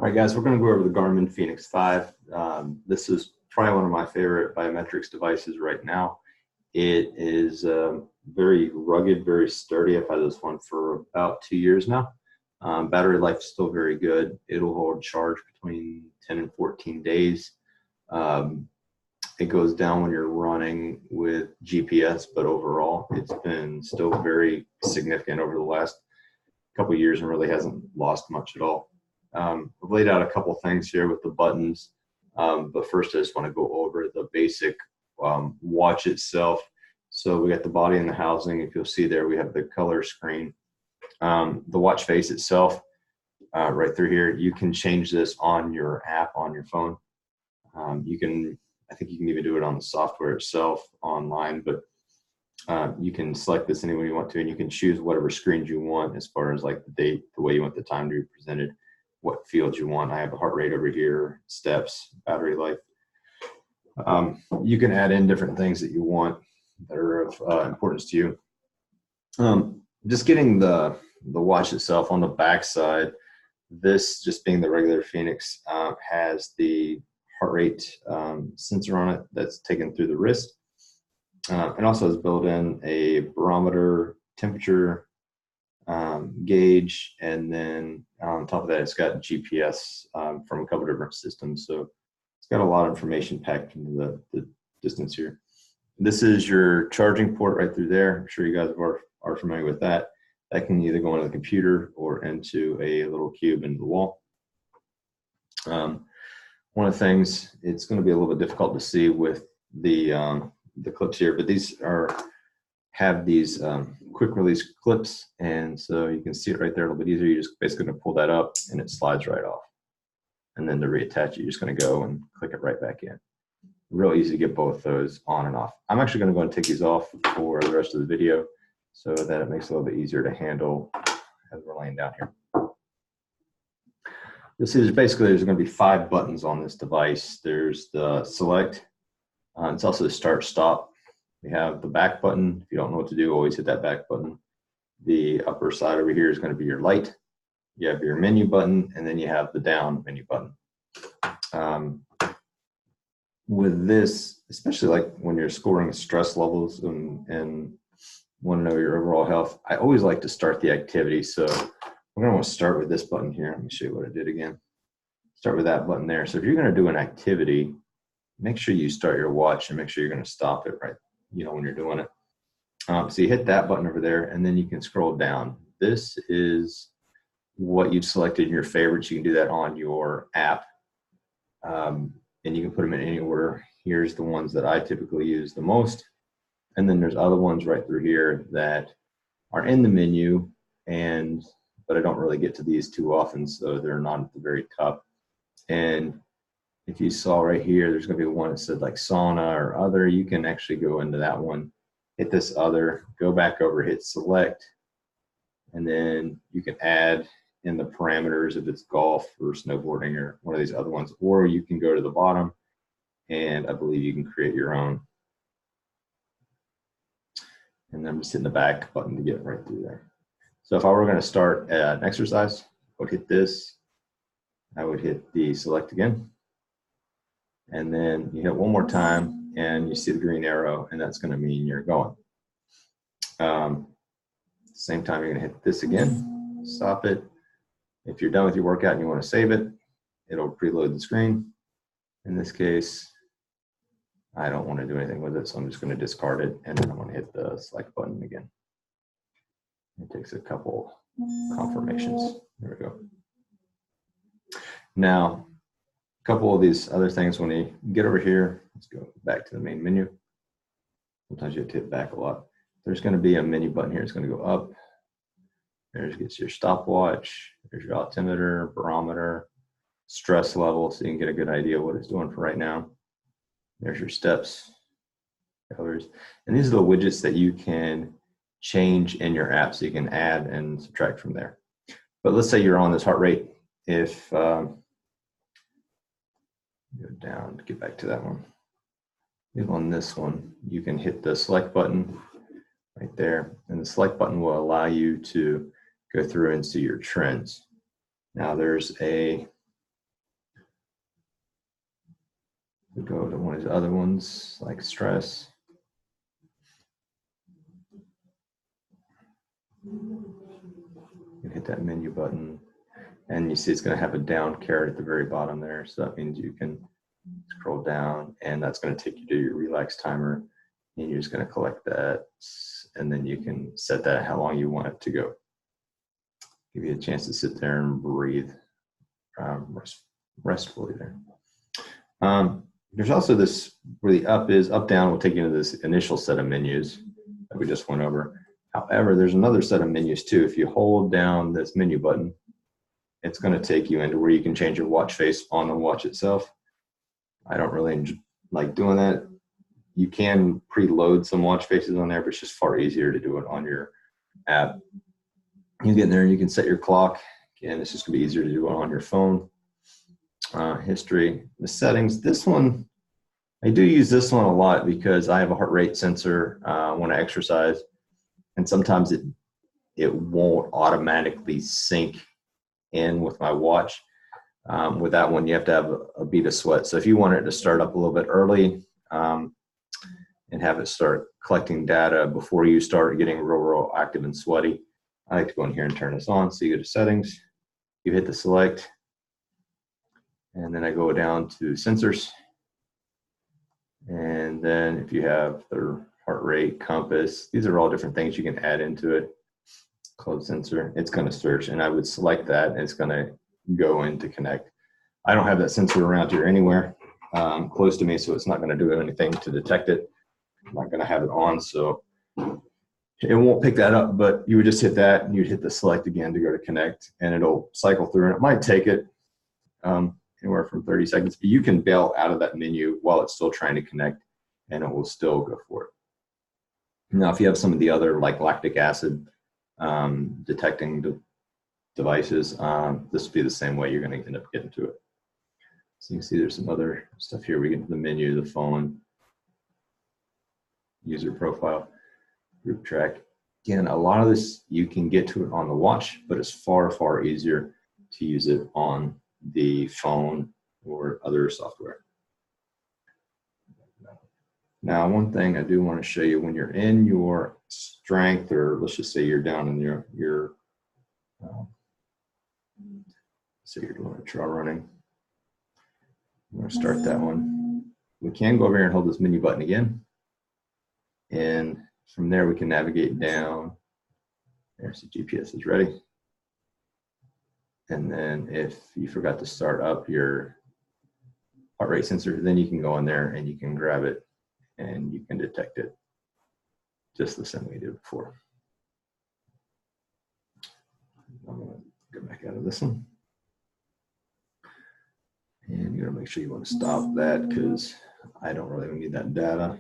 All right, guys, we're going to go over the Garmin Fenix 5. This is probably one of my favorite biometrics devices right now. It is very rugged, very sturdy. I've had this one for about 2 years now. Battery life is still very good. It'll hold charge between 10 and 14 days. It goes down when you're running with GPS, but overall, it's been still very significant over the last couple of years and really hasn't lost much at all. I've laid out a couple things here with the buttons, but first I just want to go over the basic watch itself. So we got the body and the housing. If you'll see there, we have the color screen. The watch face itself, right through here, you can change this on your app on your phone. I think you can even do it on the software itself online, but you can select this any way you want to, and you can choose whatever screens you want as far as like the date, the way you want the time to be presented, what fields you want. I have a heart rate over here, steps, battery life. You can add in different things that you want that are of importance to you. Just getting the watch itself on the back side, this just being the regular Fenix has the heart rate sensor on it that's taken through the wrist. It also has built in a barometer, temperature gauge, and then on top of that, it's got GPS from a couple different systems. So it's got a lot of information packed into the distance here. This is your charging port right through there. I'm sure you guys are familiar with that. That can either go into the computer or into a little cube into the wall. One of the things, it's going to be a little bit difficult to see with the clips here, but these have these quick release clips, and so you can see it right there a little bit easier. You're just basically going to pull that up and it slides right off. And then to reattach it, you're just going to go and click it right back in. Real easy to get both those on and off. I'm actually going to go and take these off for the rest of the video so that it makes it a little bit easier to handle as we're laying down here. You'll see there's going to be 5 buttons on this device. There's the select. It's also the start stop. We have the back button. If you don't know what to do, always hit that back button. The upper side over here is going to be your light. You have your menu button, and then you have the down menu button. With this, especially like when you're scoring stress levels and want to know your overall health, I always like to start the activity. So we're going to want to start with this button here. Let me show you what I did again. Start with that button there. So if you're going to do an activity, make sure you start your watch and make sure you're going to stop it right, when you're doing it. So you hit that button over there, and then you can scroll down. This is what you've selected in your favorites. You can do that on your app, and you can put them in any order. Here's the ones that I typically use the most, and then there's other ones right through here that are in the menu, but I don't really get to these too often, so they're not at the very top. And if you saw right here, there's going to be one that said like sauna or other. You can actually go into that one, hit this other, go back over, hit select, and then you can add in the parameters if it's golf or snowboarding or one of these other ones, or you can go to the bottom and I believe you can create your own. And then I'm just hitting the back button to get right through there. So if I were going to start an exercise, I would hit this. I would hit the select again. And then you hit one more time and you see the green arrow, and that's going to mean you're going. Same time, you're going to hit this again, stop it. If you're done with your workout and you want to save it, it'll preload the screen. In this case, I don't want to do anything with it, so I'm just going to discard it, and then I'm going to hit the select button again. It takes a couple confirmations. There we go. Now, a couple of these other things, when you get over here, let's go back to the main menu. Sometimes you have to hit back a lot. There's going to be a menu button here. It's going to go up. There's your stopwatch. There's your altimeter, barometer, stress level, so you can get a good idea of what it's doing for right now. There's your steps, colors. And these are the widgets that you can change in your app, so you can add and subtract from there. But let's say you're on this heart rate. If go down to get back to that one. If on this one, you can hit the select button right there, and the select button will allow you to go through and see your trends. Now there's a We go to one of the other ones like stress. You hit that menu button, and you see it's going to have a down caret at the very bottom there. So that means you can scroll down, and that's going to take you to your relax timer, and you're just going to collect that, and then you can set that how long you want it to go. Give you a chance to sit there and breathe restfully there. There's also this where the up is up down will take you into this initial set of menus that we just went over. However, there's another set of menus too. If you hold down this menu button, it's going to take you into where you can change your watch face on the watch itself. I don't really like doing that. You can preload some watch faces on there, but it's just far easier to do it on your app. You get in there and you can set your clock. Again, it's just going to be easier to do it on your phone. History, the settings. This one, I do use this one a lot because I have a heart rate sensor when I exercise, and sometimes it won't automatically sync in with my watch. With that one, you have to have a bead of sweat. So if you want it to start up a little bit early and have it start collecting data before you start getting real active and sweaty, I like to go in here and turn this on. So you go to settings, you hit the select, and then I go down to sensors. And then if you have the heart rate, compass, these are all different things you can add into it. Close sensor, it's going to search, and I would select that, and it's going to go in to connect. I don't have that sensor around here anywhere close to me, so it's not going to do anything to detect it. I'm not going to have it on, so it won't pick that up, but you would just hit that, and you'd hit the select again to go to connect, and it'll cycle through, and it might take it anywhere from 30 seconds, but you can bail out of that menu while it's still trying to connect, and it will still go for it. Now, if you have some of the other like lactic acid detecting devices, this will be the same way. You're going to end up getting to it. So you can see there's some other stuff here. We get to the menu, the phone, user profile, group track. Again, a lot of this you can get to it on the watch, but it's far easier to use it on the phone or other software. Now, one thing I do want to show you, when you're in your strength, or let's just say you're down in your say you're doing a trail running. I'm going to start that one. We can go over here and hold this menu button again. And from there, we can navigate down. There's the GPS is ready. And then if you forgot to start up your heart rate sensor, then you can go in there and you can grab it and you can detect it just the same way you did before. I'm going to go back out of this one. And you're going to make sure you want to stop that because I don't really need that data.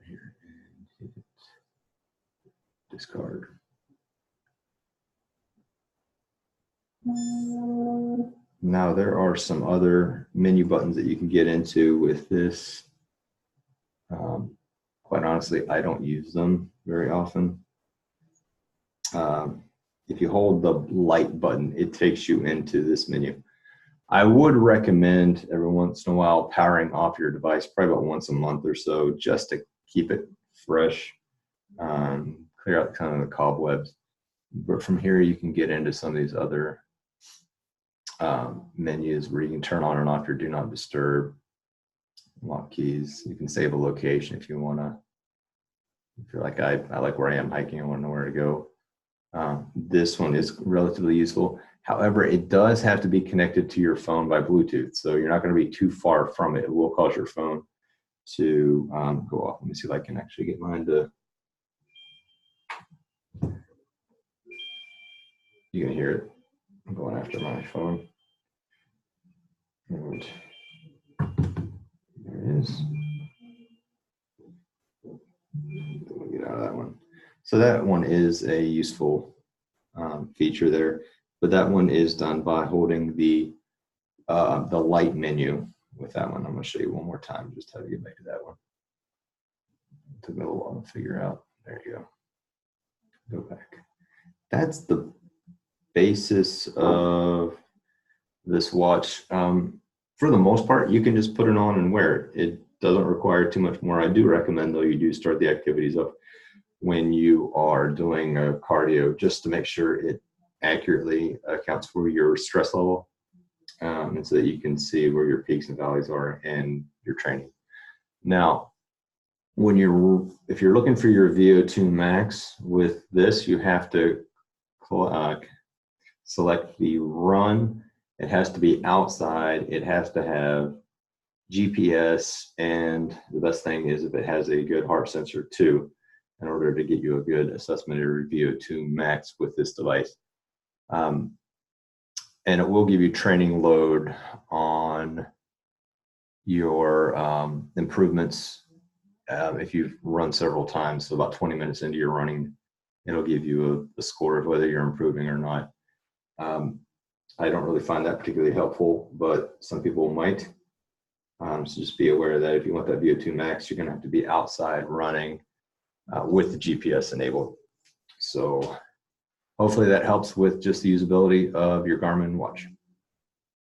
Here and hit discard. Now there are some other menu buttons that you can get into with this. Quite honestly, I don't use them very often. If you hold the light button, it takes you into this menu. I would recommend every once in a while powering off your device, probably about once a month or so, just to keep it fresh, clear out kind of the cobwebs. But from here, you can get into some of these other menus where you can turn on and off your do not disturb, lock keys. You can save a location if you want to. If you're like I like where I am hiking, I want to know where to go. This one is relatively useful. However, it does have to be connected to your phone by Bluetooth, so you're not going to be too far from it. It will cause your phone to go off. Let me see if I can actually get mine to. You can hear it. I'm going after my phone. And there it is. Let me get out of that one. So that one is a useful feature there, but that one is done by holding the light menu with that one. I'm going to show you one more time just how to get back to that one. It took me a little while to figure out. There you go. Go back. That's the basis of this watch. for the most part, you can just put it on and wear it. It doesn't require too much more. I do recommend, though, you do start the activities up when you are doing a cardio, just to make sure it accurately accounts for your stress level, and so that you can see where your peaks and valleys are in your training. Now, if you're looking for your VO2 max with this, you have to select the run. It has to be outside. It has to have GPS, and the best thing is if it has a good heart sensor too, in order to get you a good assessment of your VO2 max with this device. And it will give you training load on your improvements. If you've run several times, so about 20 minutes into your running, it'll give you a score of whether you're improving or not. I don't really find that particularly helpful, but some people might. So just be aware that if you want that VO2 max, you're going to have to be outside running with the GPS enabled. So hopefully that helps with just the usability of your Garmin watch.